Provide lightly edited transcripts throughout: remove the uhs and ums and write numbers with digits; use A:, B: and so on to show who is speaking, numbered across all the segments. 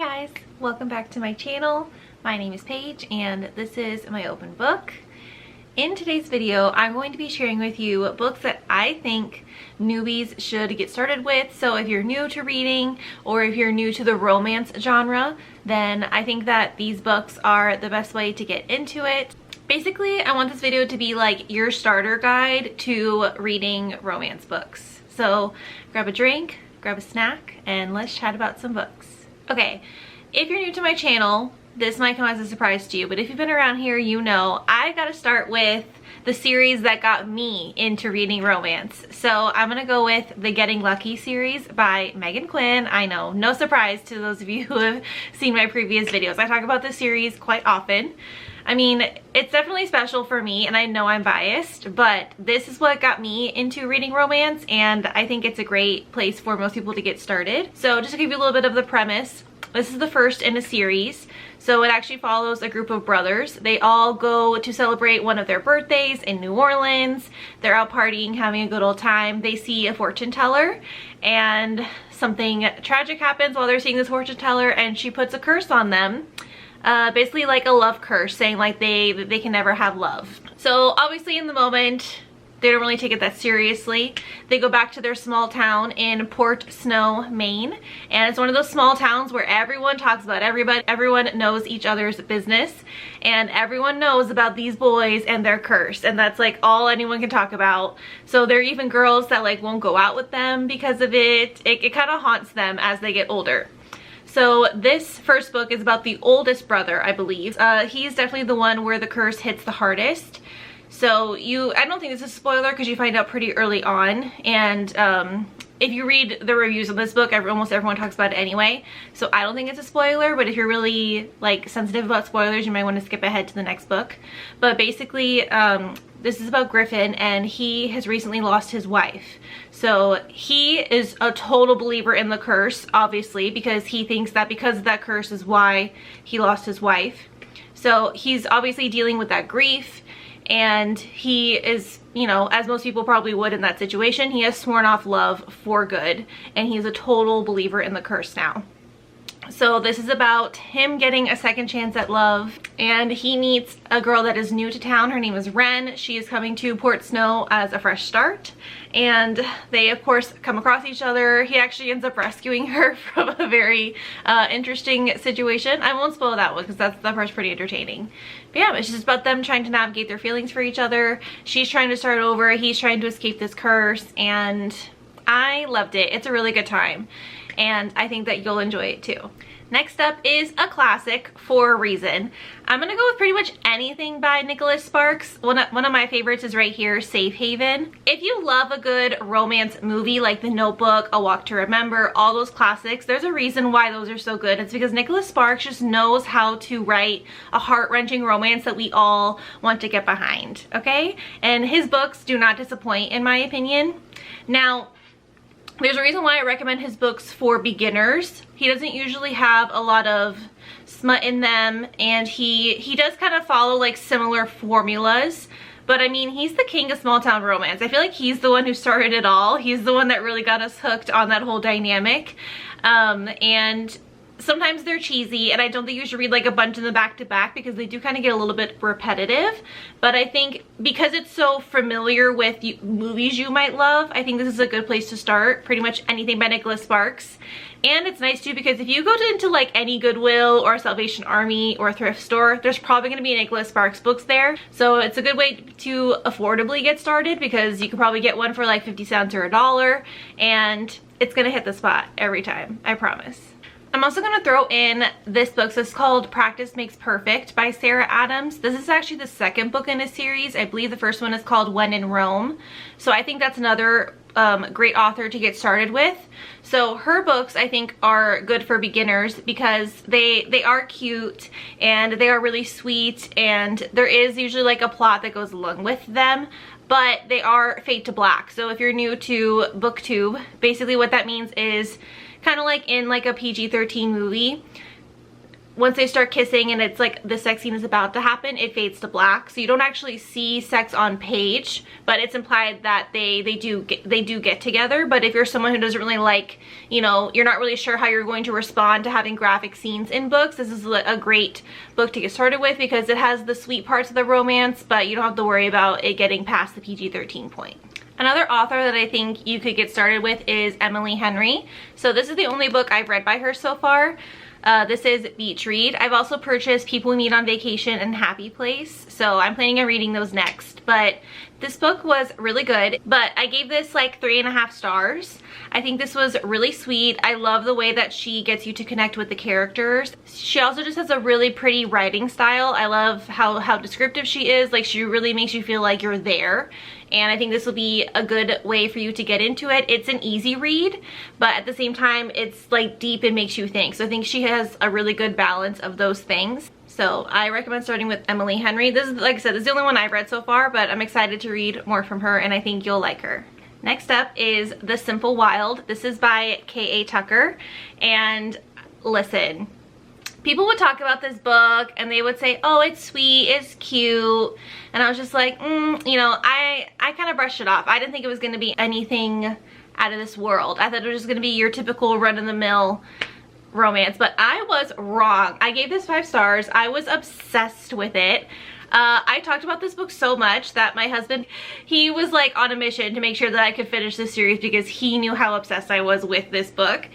A: guys, welcome back to my channel. My name is Paige and this is my open book. In today's video, I'm going to be sharing with you books that I think newbies should get started with. So if you're new to reading or if you're new to the romance genre, then I think that these books are the best way to get into it. Basically, I want this video to be like your starter guide to reading romance books. So grab a drink, grab a snack, and let's chat about some books. Okay, if you're new to my channel, this might come as a surprise to you, but if you've been around here, you know I gotta start with the series that got me into reading romance. So I'm gonna go with the Getting Lucky series by Megan Quinn. I know, no surprise to those of you who have seen my previous videos. I talk about this series quite often. I mean, it's definitely special for me, and I know I'm biased, but this is what got me into reading romance, and I think it's a great place for most people to get started. So just to give you a little bit of the premise, this is the first in a series. So it actually follows a group of brothers. They all go to celebrate one of their birthdays in New Orleans. They're out partying, having a good old time. They see a fortune teller, and something tragic happens while they're seeing this fortune teller, and she puts a curse on them. Basically like a love curse, saying like they can never have love. So obviously in the moment, they don't really take it that seriously. They go back to their small town in Port Snow, Maine. And it's one of those small towns where everyone talks about everybody. Everyone knows each other's business. And everyone knows about these boys and their curse. And that's like all anyone can talk about. So there are even girls that like won't go out with them because of it. It kind of haunts them as they get older. So this first book is about the oldest brother, I believe. He's definitely the one where the curse hits the hardest. So I don't think this is a spoiler because you find out pretty early on. And if you read the reviews of this book, almost everyone talks about it anyway. So I don't think it's a spoiler, but if you're really like sensitive about spoilers, you might want to skip ahead to the next book. But basically, this is about Griffin, and he has recently lost his wife. So he is a total believer in the curse, obviously, because he thinks that because of that curse is why he lost his wife. So he's obviously dealing with that grief, and he is, you know, as most people probably would in that situation, he has sworn off love for good, and he's a total believer in the curse now. So this is about him getting a second chance at love, and he meets a girl that is new to town. Her name is Ren. She is coming to Port Snow as a fresh start, and they of course come across each other. He actually ends up rescuing her from a very interesting situation. I won't spoil that one because that part's pretty entertaining. But yeah, it's just about them trying to navigate their feelings for each other. She's trying to start over, he's trying to escape this curse, and I loved it. It's a really good time, and I think that you'll enjoy it too. Next up is a classic for a reason. I'm gonna go with pretty much anything by Nicholas Sparks. One of my favorites is right here, Safe Haven. If you love a good romance movie like The Notebook, A Walk to Remember, all those classics, there's a reason why those are so good. It's because Nicholas Sparks just knows how to write a heart-wrenching romance that we all want to get behind, okay? And his books do not disappoint, in my opinion. Now, there's a reason why I recommend his books for beginners. He doesn't usually have a lot of smut in them, and he does kind of follow like similar formulas. But I mean, he's the king of small town romance. I feel like he's the one who started it all. He's the one that really got us hooked on that whole dynamic. And sometimes they're cheesy, and I don't think you should read like a bunch of them back to back because they do kind of get a little bit repetitive. But I think because it's so familiar with movies you might love, I think this is a good place to start. Pretty much anything by Nicholas Sparks. And it's nice too because if you go into like any Goodwill or Salvation Army or thrift store, there's probably going to be Nicholas Sparks books there. So it's a good way to affordably get started because you could probably get one for like 50 cents or $1, and it's going to hit the spot every time, I promise. I'm also going to throw in this book. So it's called Practice Makes Perfect by Sarah Adams. This is actually the second book in a series. I believe the first one is called When in Rome. So I think that's another great author to get started with. So her books I think are good for beginners because they are cute and they are really sweet, and there is usually like a plot that goes along with them, but they are fade to black. So if you're new to BookTube, basically what that means is kind of like in like a PG-13 movie, once they start kissing and it's like the sex scene is about to happen, it fades to black. So you don't actually see sex on page, but it's implied that they do get together. But if you're someone who doesn't really like, you know, you're not really sure how you're going to respond to having graphic scenes in books, this is a great book to get started with because it has the sweet parts of the romance, but you don't have to worry about it getting past the PG-13 point. Another author that I think you could get started with is Emily Henry. So this is the only book I've read by her so far. This is Beach Read. I've also purchased People We Meet on Vacation and Happy Place, so I'm planning on reading those next. But this book was really good, but I gave this like 3.5 stars. I think this was really sweet. I love the way that she gets you to connect with the characters. She also just has a really pretty writing style. I love how descriptive she is. Like, she really makes you feel like you're there. And I think this will be a good way for you to get into it. It's an easy read, but at the same time, it's like deep and makes you think. So I think she has a really good balance of those things. So I recommend starting with Emily Henry. This is, like I said, this is the only one I've read so far, but I'm excited to read more from her and I think you'll like her. Next up is The Simple Wild. This is by K.A. Tucker. And listen, people would talk about this book and they would say, oh, it's sweet, it's cute. And I was just like, you know, I kind of brushed it off. I didn't think it was going to be anything out of this world. I thought it was just going to be your typical run-of-the-mill romance, but I was wrong. I gave this 5 stars. I was obsessed with it. I talked about this book so much that my husband, he was like on a mission to make sure that I could finish this series because he knew how obsessed I was with this book.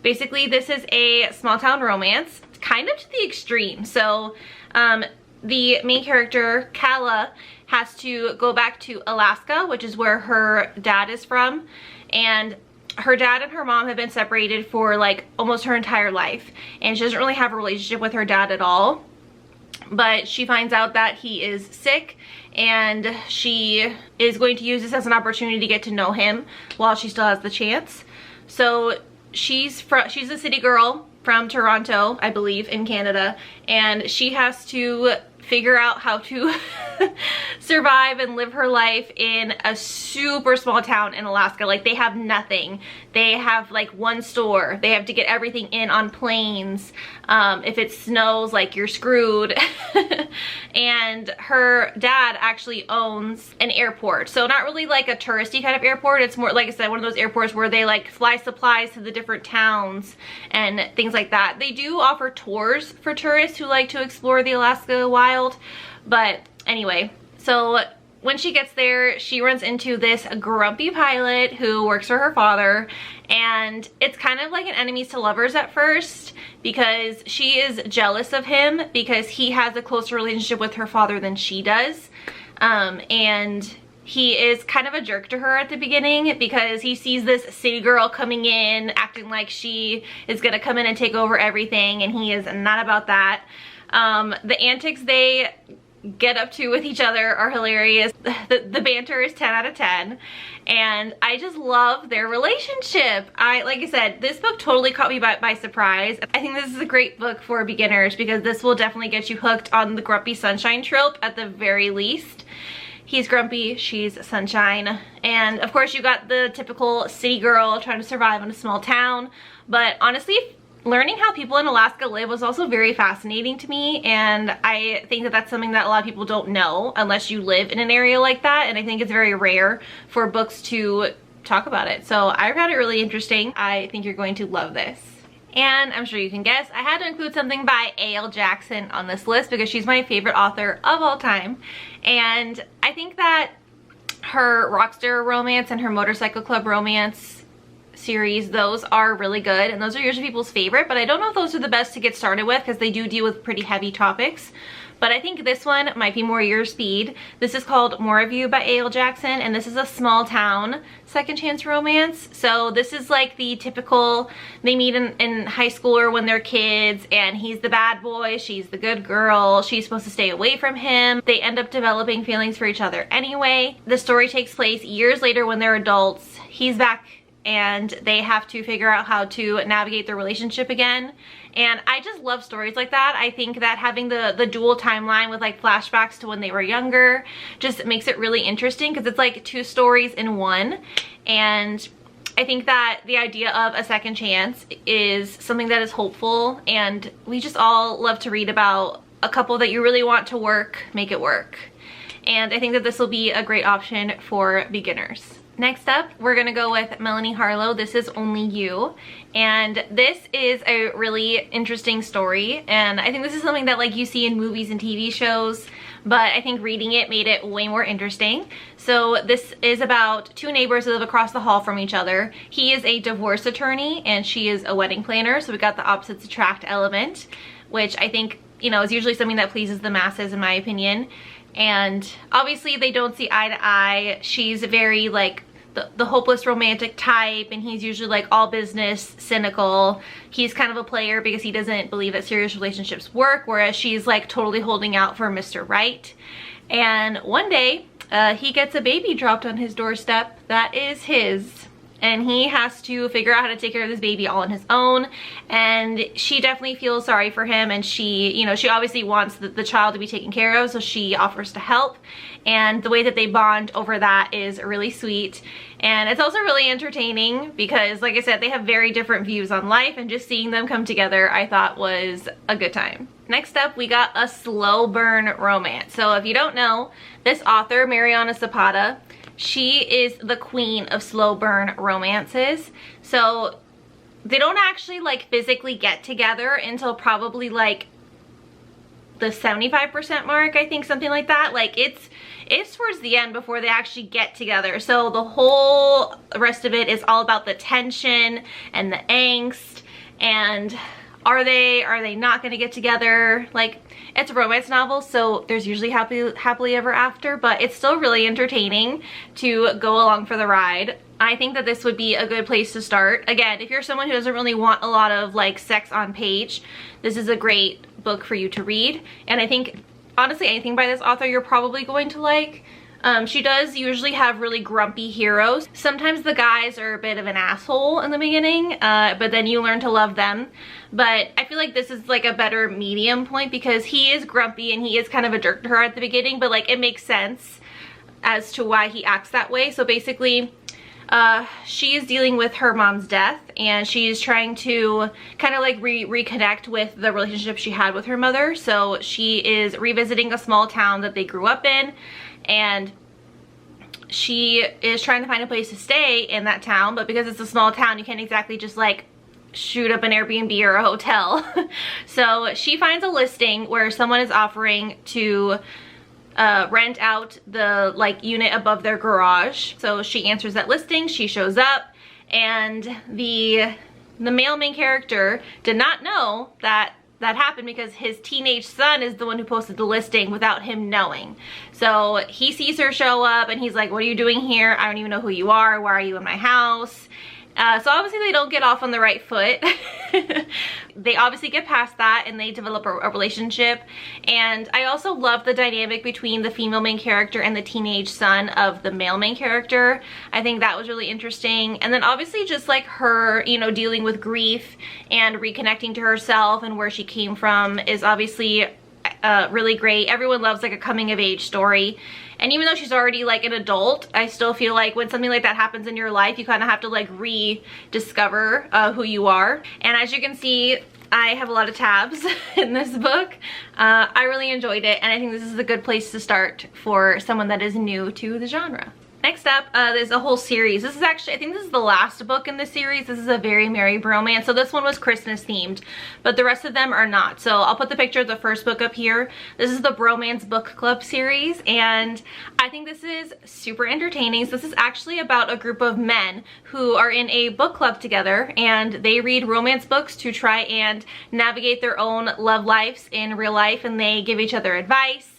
A: Basically, this is a small town romance, kind of to the extreme. So the main character, Kala, has to go back to Alaska, which is where her dad is from, and her dad and her mom have been separated for like almost her entire life, and she doesn't really have a relationship with her dad at all. But she finds out that he is sick, and she is going to use this as an opportunity to get to know him while she still has the chance. So she's a city girl from Toronto, I believe, in Canada, and she has to figure out how to survive and live her life in a super small town in Alaska. Like, they have nothing. They have like one store. They have to get everything in on planes. If it snows, like, you're screwed. And her dad actually owns an airport. So not really like a touristy kind of airport. It's more, like I said, one of those airports where they like fly supplies to the different towns and things like that. They do offer tours for tourists who like to explore the Alaska wild. But anyway, so when she gets there, she runs into this grumpy pilot who works for her father, and it's kind of like an enemies to lovers at first because she is jealous of him because he has a closer relationship with her father than she does. And he is kind of a jerk to her at the beginning because he sees this city girl coming in acting like she is gonna come in and take over everything, and he is not about that. The antics they get up to with each other are hilarious. The banter is 10 out of 10, and I just love their relationship. Like I said, this book totally caught me by surprise. I think this is a great book for beginners because this will definitely get you hooked on the grumpy sunshine trope at the very least. He's grumpy, she's sunshine, and of course you got the typical city girl trying to survive in a small town. But honestly, learning how people in Alaska live was also very fascinating to me, and I think that that's something that a lot of people don't know unless you live in an area like that, and I think it's very rare for books to talk about it. So I found it really interesting. I think you're going to love this. And I'm sure you can guess, I had to include something by A.L. Jackson on this list because she's my favorite author of all time. And I think that her Rockstar romance and her Motorcycle Club romance series, those are really good, and those are usually people's favorite, but I don't know if those are the best to get started with because they do deal with pretty heavy topics. But I think this one might be more your speed. This is called More of You by A.L. Jackson, and this is a small town second chance romance. So this is like the typical, they meet in high school or when they're kids, and he's the bad boy, she's the good girl, she's supposed to stay away from him. They end up developing feelings for each other anyway. The story takes place years later when they're adults. He's back and they have to figure out how to navigate their relationship again. And I just love stories like that. I think that having the dual timeline with like flashbacks to when they were younger just makes it really interesting because it's like 2 stories in one. And I think that the idea of a second chance is something that is hopeful, and we just all love to read about a couple that you really want to work, make it work. And I think that this will be a great option for beginners. Next up, we're gonna go with Melanie Harlow. This is Only You. And this is a really interesting story. And I think this is something that like you see in movies and TV shows, but I think reading it made it way more interesting. So this is about two neighbors who live across the hall from each other. He is a divorce attorney and she is a wedding planner. So we got the opposites attract element, which I think, you know, is usually something that pleases the masses in my opinion. And obviously they don't see eye to eye. She's very like the hopeless romantic type, and he's usually like all business, cynical. He's kind of a player because he doesn't believe that serious relationships work, whereas she's like totally holding out for Mr. Right. And one day he gets a baby dropped on his doorstep that is his, and he has to figure out how to take care of this baby all on his own. And she definitely feels sorry for him, and she, you know, she obviously wants the child to be taken care of, so she offers to help. And the way that they bond over that is really sweet. And it's also really entertaining because, like I said, they have very different views on life, and just seeing them come together I thought was a good time. Next up, we got a slow burn romance. So if you don't know, this author, Mariana Zapata, she is the queen of slow burn romances. So they don't actually like physically get together until probably like the 75% mark, I think, something like that. Like it's towards the end before they actually get together. So the whole rest of it is all about the tension and the angst, and are they not gonna get together? Like, it's a romance novel, so there's usually happily ever after, but it's still really entertaining to go along for the ride. I think that this would be a good place to start. Again, if you're someone who doesn't really want a lot of like sex on page, this is a great book for you to read. And I think honestly anything by this author you're probably going to like. She does usually have really grumpy heroes. Sometimes the guys are a bit of an asshole in the beginning, but then you learn to love them. But I feel like this is like a better medium point because he is grumpy and he is kind of a jerk to her at the beginning, but like it makes sense as to why he acts that way. So basically, she is dealing with her mom's death, and she's trying to kind of like reconnect with the relationship she had with her mother. So she is revisiting a small town that they grew up in, and she is trying to find a place to stay in that town, but because it's a small town, you can't exactly just like shoot up an Airbnb or a hotel. So she finds a listing where someone is offering to rent out the like unit above their garage. So she answers that listing, she shows up, and the male main character did not know that happened because his teenage son is the one who posted the listing without him knowing. So he sees her show up and he's like, what are you doing here? I don't even know who you are. Why are you in my house? So obviously they don't get off on the right foot. They obviously get past that and they develop a relationship. And I also love the dynamic between the female main character and the teenage son of the male main character. I think that was really interesting. And then obviously just like her, you know, dealing with grief and reconnecting to herself and where she came from is obviously really great. Everyone loves like a coming of age story. And even though she's already like an adult, I still feel like when something like that happens in your life, you kind of have to like rediscover who you are. And as you can see, I have a lot of tabs in this book. I really enjoyed it, and I think this is a good place to start for someone that is new to the genre. Next up, there's a whole series. This is actually, I think this is the last book in the series. This is a Very Merry Bromance. So this one was Christmas themed, but the rest of them are not. So I'll put the picture of the first book up here. This is the Bromance Book Club series, and I think this is super entertaining. So this is actually about a group of men who are in a book club together, and they read romance books to try and navigate their own love lives in real life, and they give each other advice.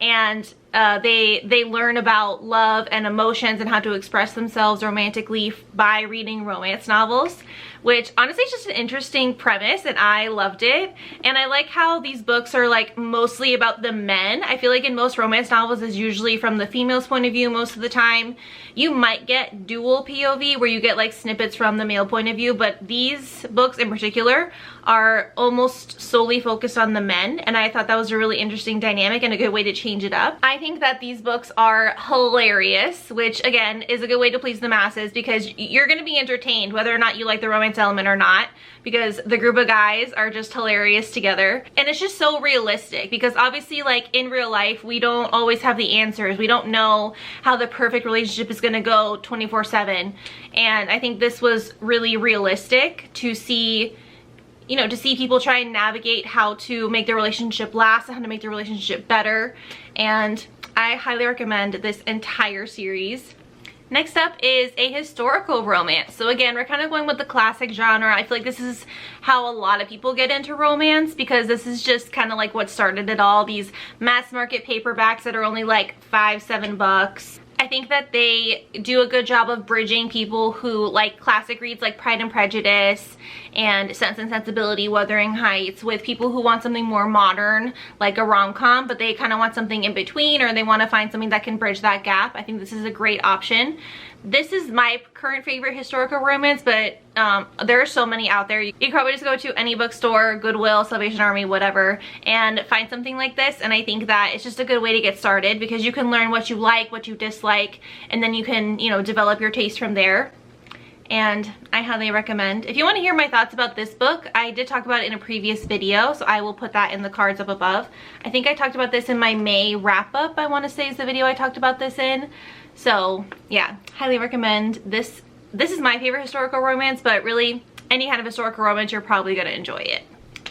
A: And they learn about love and emotions and how to express themselves romantically by reading romance novels, which honestly is just an interesting premise and I loved it. And I like how these books are like mostly about the men. I feel like in most romance novels is usually from the female's point of view most of the time. You might get dual POV where you get like snippets from the male point of view, but these books in particular are almost solely focused on the men, and I thought that was a really interesting dynamic and a good way to change it up. I think that these books are hilarious, which again is a good way to please the masses because you're going to be entertained whether or not you like the romance element or not, because the group of guys are just hilarious together. And it's just so realistic because obviously like in real life we don't always have the answers. We don't know how the perfect relationship is going to go 24/7, and I think this was really realistic to see, you know, to see people try and navigate how to make their relationship last and how to make their relationship better. And I highly recommend this entire series. Next up is a historical romance. So again, we're kind of going with the classic genre. I feel like this is how a lot of people get into romance because this is just kind of like what started it all. These mass market paperbacks that are only like $5-7. I think that they do a good job of bridging people who like classic reads like Pride and Prejudice and Sense and Sensibility, Wuthering Heights, with people who want something more modern like a rom-com, but they kind of want something in between, or they want to find something that can bridge that gap. I think this is a great option. This is my current favorite historical romance, but there are so many out there. You can probably just go to any bookstore, Goodwill, Salvation Army, whatever, and find something like this. And I think that it's just a good way to get started because you can learn what you like, what you dislike, and then you can, you know, develop your taste from there. And I highly recommend. If you want to hear my thoughts about this book, I did talk about it in a previous video, so I will put that in the cards up above. I think I talked about this in my May wrap-up, I want to say is the video I talked about this in. So yeah, highly recommend this. This is my favorite historical romance, but really any kind of historical romance, you're probably going to enjoy it.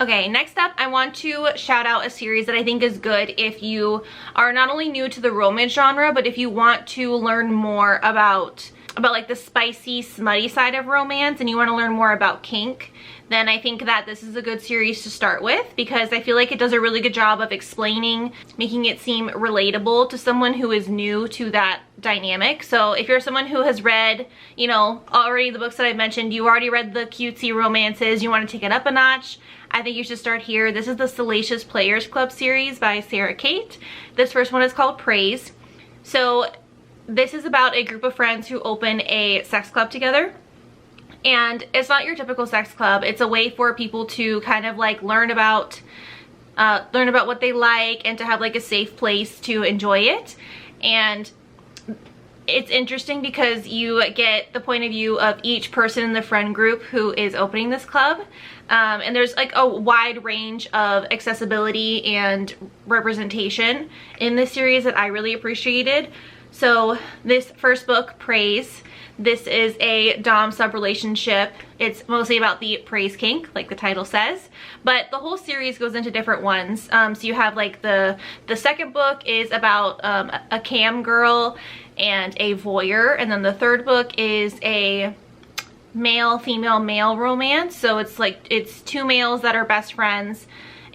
A: Okay, next up, I want to shout out a series that I think is good if you are not only new to the romance genre, but if you want to learn more about like the spicy, smutty side of romance and you want to learn more about kink, then I think that this is a good series to start with because I feel like it does a really good job of explaining, making it seem relatable to someone who is new to that dynamic. So if you're someone who has read, you know, already the books that I mentioned, you already read the cutesy romances, you want to take it up a notch, I think you should start here. This is the Salacious Players Club series by Sarah Kate. This first one is called Praise. So this is about a group of friends who open a sex club together. And it's not your typical sex club. It's a way for people to kind of like learn about what they like and to have like a safe place to enjoy it. And it's interesting because you get the point of view of each person in the friend group who is opening this club. And there's like a wide range of accessibility and representation in this series that I really appreciated. So this first book, Praise, this is a dom-sub relationship. It's mostly about the praise kink, like the title says, but the whole series goes into different ones. So you have like the second book is about a cam girl and a voyeur, and then the third book is a male, female, male romance. So it's like, it's two males that are best friends,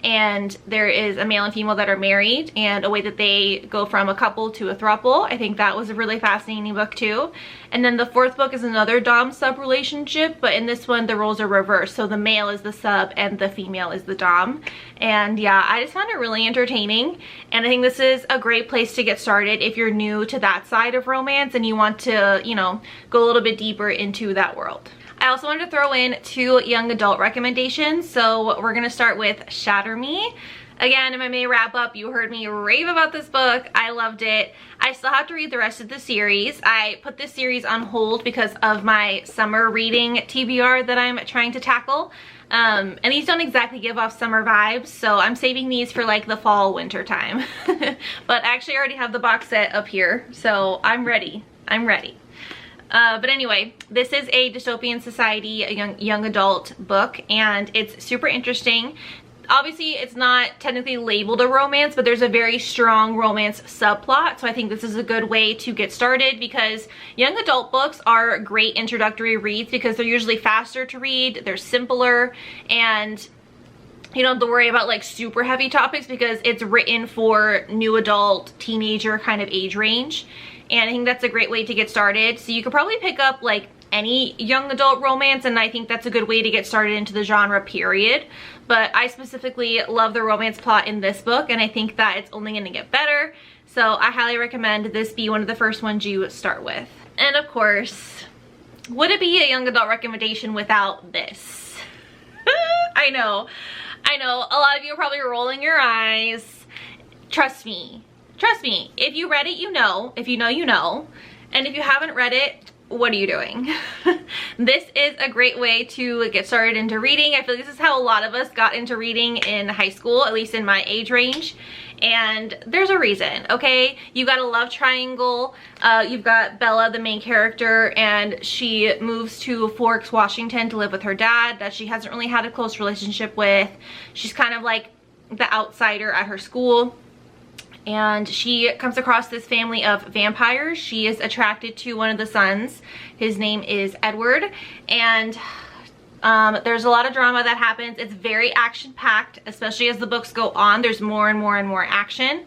A: and there is a male and female that are married and a way that they go from a couple to a throuple. I think that was a really fascinating book too. And then the fourth book is another dom-sub relationship, but in this one the roles are reversed. So the male is the sub and the female is the dom. And yeah, I just found it really entertaining, and I think this is a great place to get started if you're new to that side of romance and you want to, you know, go a little bit deeper into that world. I also wanted to throw in 2 young adult recommendations. So we're gonna start with Shatter Me. Again, in my May wrap up, you heard me rave about this book. I loved it. I still have to read the rest of the series. I put this series on hold because of my summer reading TBR that I'm trying to tackle. And these don't exactly give off summer vibes, so I'm saving these for like the fall winter time. But I actually already have the box set up here, so I'm ready. I'm ready. But anyway, this is a dystopian society, a young adult book, and it's super interesting. Obviously, it's not technically labeled a romance, but there's a very strong romance subplot, so I think this is a good way to get started because young adult books are great introductory reads because they're usually faster to read, they're simpler, and you don't have to worry about like super heavy topics because it's written for new adult, teenager kind of age range. And I think that's a great way to get started. So you could probably pick up like any young adult romance, and I think that's a good way to get started into the genre, period. But I specifically love the romance plot in this book, and I think that it's only going to get better. So I highly recommend this be one of the first ones you start with. And of course, would it be a young adult recommendation without this? I know, a lot of you are probably rolling your eyes. Trust me, if you read it, you know. If you know, you know. And if you haven't read it, what are you doing? This is a great way to get started into reading. I feel like this is how a lot of us got into reading in high school, at least in my age range. And there's a reason, okay? You've got a love triangle. You've got Bella, the main character, and she moves to Forks, Washington to live with her dad that she hasn't really had a close relationship with. She's kind of like the outsider at her school. And she comes across this family of vampires. She is attracted to one of the sons. His name is Edward. And there's a lot of drama that happens. It's very action-packed, especially as the books go on. There's more and more and more action.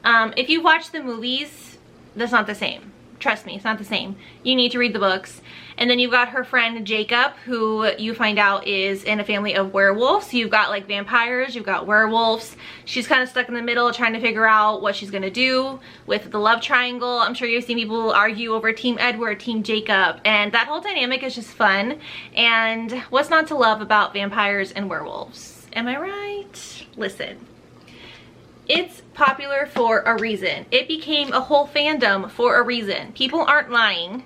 A: If you watch the movies, that's not the same. Trust me, it's not the same. You need to read the books. And then you've got her friend Jacob, who you find out is in a family of werewolves. So you've got like vampires, you've got werewolves. She's kind of stuck in the middle trying to figure out what she's gonna do with the love triangle. I'm sure you've seen people argue over Team Edward, Team Jacob, and that whole dynamic is just fun. And what's not to love about vampires and werewolves? Am I right? Listen. It's popular for a reason. It became a whole fandom for a reason. People aren't lying.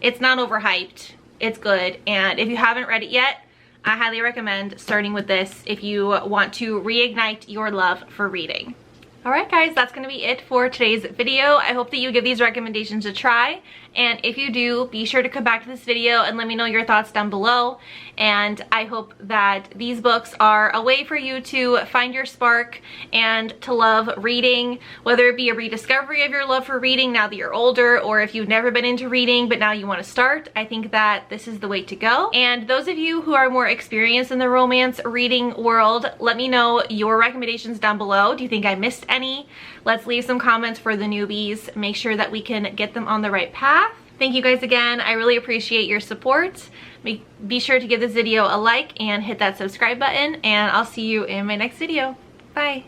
A: It's not overhyped. It's good. And if you haven't read it yet, I highly recommend starting with this if you want to reignite your love for reading. Alright guys, that's going to be it for today's video. I hope that you give these recommendations a try. And if you do, be sure to come back to this video and let me know your thoughts down below. And I hope that these books are a way for you to find your spark and to love reading, whether it be a rediscovery of your love for reading now that you're older, or if you've never been into reading but now you want to start. I think that this is the way to go. And those of you who are more experienced in the romance reading world, let me know your recommendations down below. Do you think I missed any? Let's leave some comments for the newbies. Make sure that we can get them on the right path. Thank you guys again. I really appreciate your support. Be sure to give this video a like and hit that subscribe button, and I'll see you in my next video. Bye.